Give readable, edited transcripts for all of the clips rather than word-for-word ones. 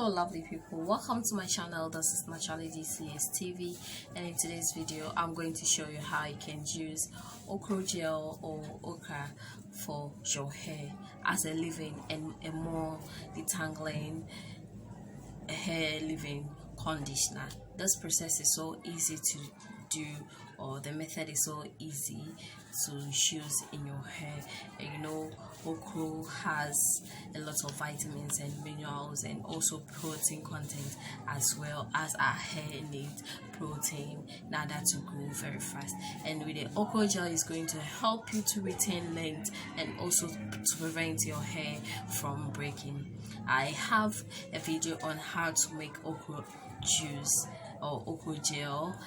Hello lovely people, welcome to my channel. This is Naturally DCS TV, and in today's video I'm going to show you how you can use okra gel or okra for your hair as a leave-in and a more detangling hair leave-in conditioner. This process is so easy to do, or the method is so easy to use in your hair. And you know, okra has a lot of vitamins and minerals and also protein content, as well as our hair needs protein in order to grow very fast. And with the okra gel, is going to help you to retain length and also to prevent your hair from breaking. I have a video on how to make okra juice or okra gel,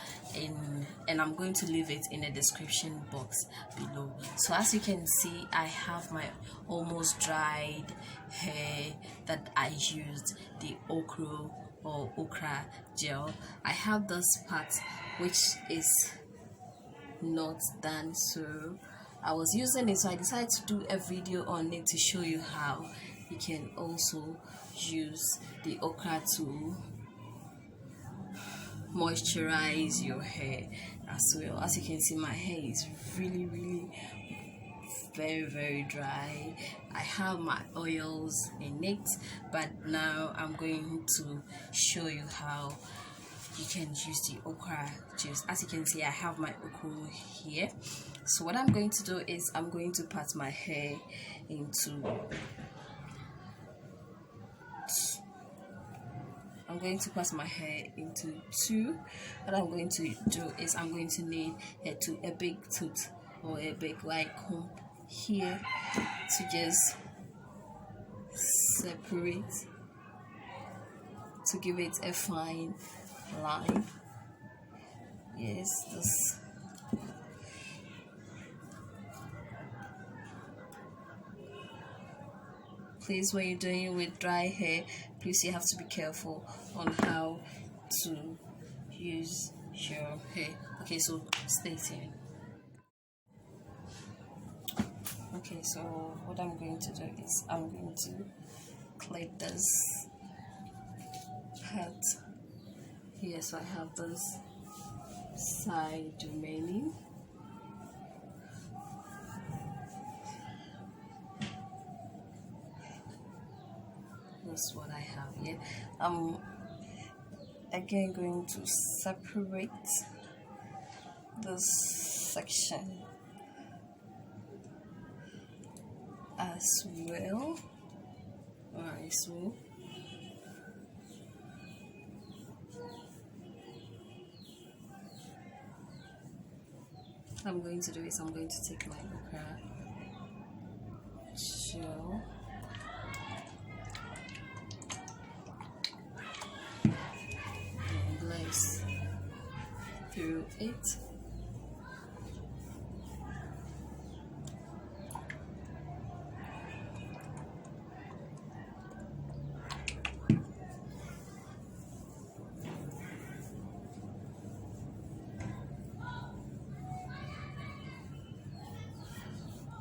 and I'm going to leave it in the description box below. So as you can see, I have my almost dried hair that I used the okra gel. I have this part which is not done, so I was using it, so I decided to do a video on it to show you how you can also use the okra to moisturize your hair as well. As you can see, my hair is really very dry. I have my oils in it, but now I'm going to show you how you can use the okra juice. As you can see, I have my okra here. So what I'm going to do is I'm going to part my hair into two. What I'm going to do is I'm going to need a big tooth or a big comb here to just separate, to give it a fine line. Yes, this. Please, when you're doing it with dry hair, please, you have to be careful on how to use your hair. Okay, so stay tuned. Okay, so what I'm going to do is I'm going to clip this part here, so I have this side remaining. That's what I have here. Again going to separate this section as well. Alright, so what I'm going to do is I'm going to take my okra gel and place through it.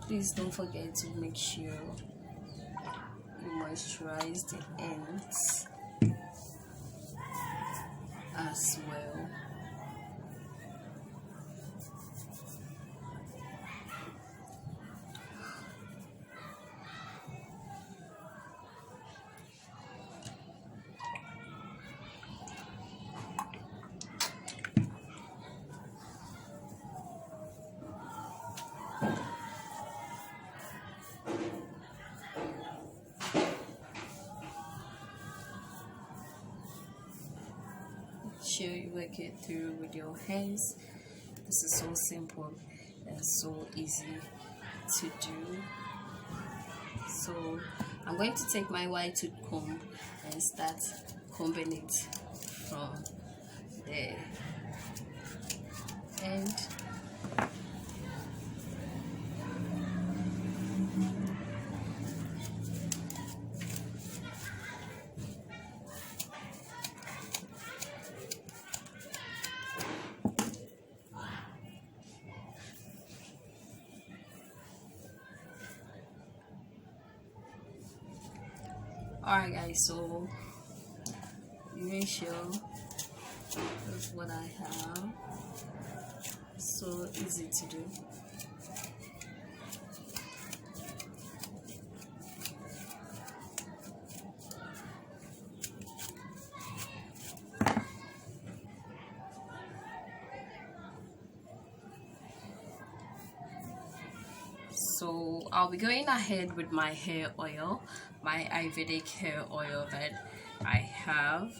Please don't forget to make sure you moisturize the ends as well. Sure you work it through with your hands. This is so simple and so easy to do. So I'm going to take my white tooth comb and start combing it from the end. Alright guys, so even show. That's what I have. So easy to do. So I'll be going ahead with my hair oil, my Ayurvedic hair oil that I have.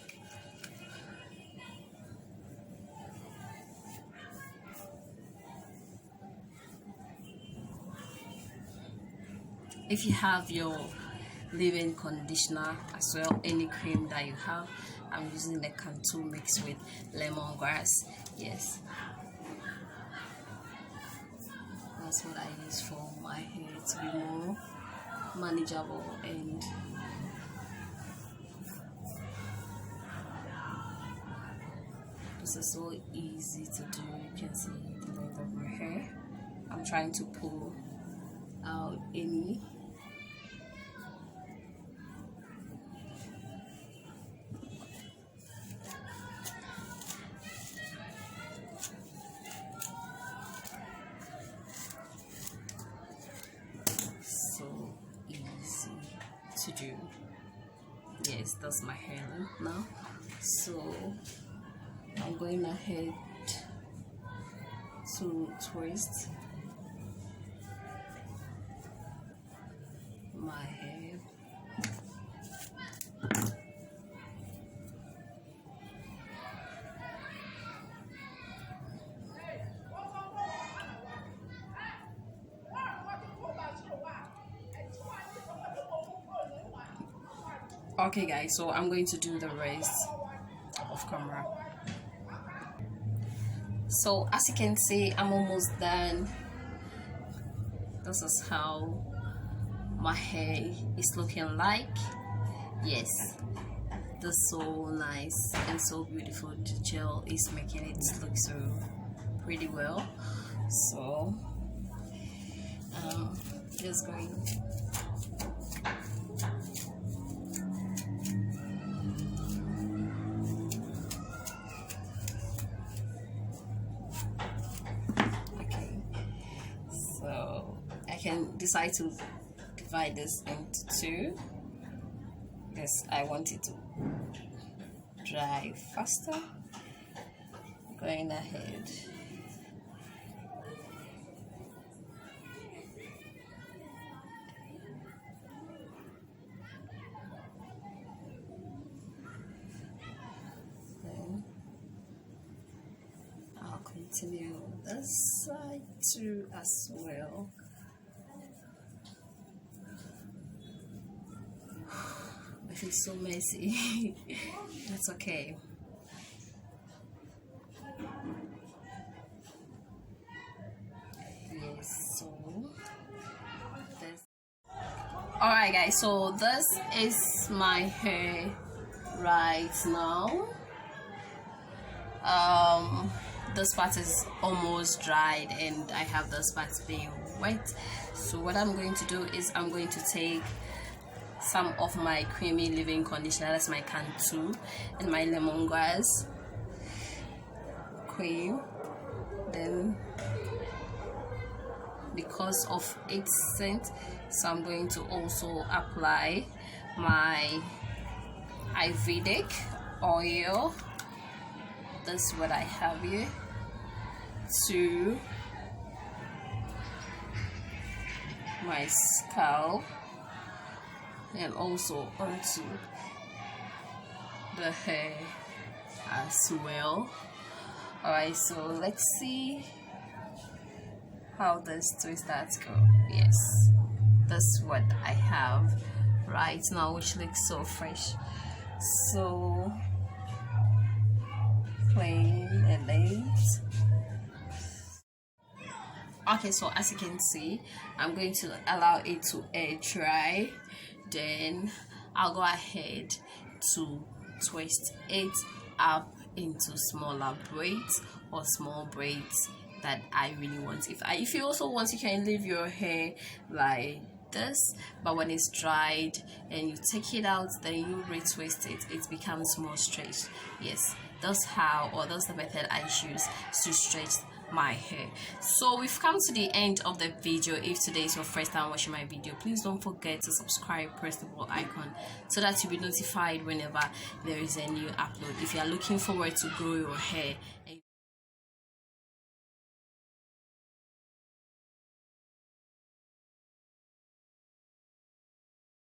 If you have your leave-in conditioner as well, any cream that you have, I'm using the Cantu mixed with lemongrass. Yes, that's what I use for my hair to be more manageable, and this is so easy to do. You can see the length of my hair. I'm trying to pull out any to do. Yes, that's my hair now. So I'm going ahead to twist my hair. Okay guys, so I'm going to do the rest off camera. So as you can see, I'm almost done. This is how my hair is looking like. Yes, this is so nice and so beautiful. The gel is making it look so pretty well. So just going I can decide to divide this into two because I want it to dry faster. Going ahead. Then I'll continue this side too as well. I feel so messy. That's okay. Yes, so this. Alright guys, so this is my hair right now. This part is almost dried and I have this part being wet. So what I'm going to do is I'm going to take some of my creamy leave-in conditioner, that's my Cantu, and my lemongrass cream. Then because of its scent, so I'm going to also apply my Ayurvedic oil. That's what I have here, to my scalp and also onto the hair as well. Alright, so let's see how this twist starts go. Yes, that's what I have right now, which looks so fresh, so plain and neat. Okay, so as you can see, I'm going to allow it to air dry. Then I'll go ahead to twist it up into smaller braids or small braids that I really want. If you also want, you can leave your hair like this, but when it's dried and you take it out, then you retwist it, it becomes more straight. Yes, that's how, or that's the method I use to stretch my hair. So we've come to the end of the video. If today is your first time watching my video, please don't forget to subscribe, press the bell icon so that you'll be notified whenever there is a new upload. If you are looking forward to grow your hair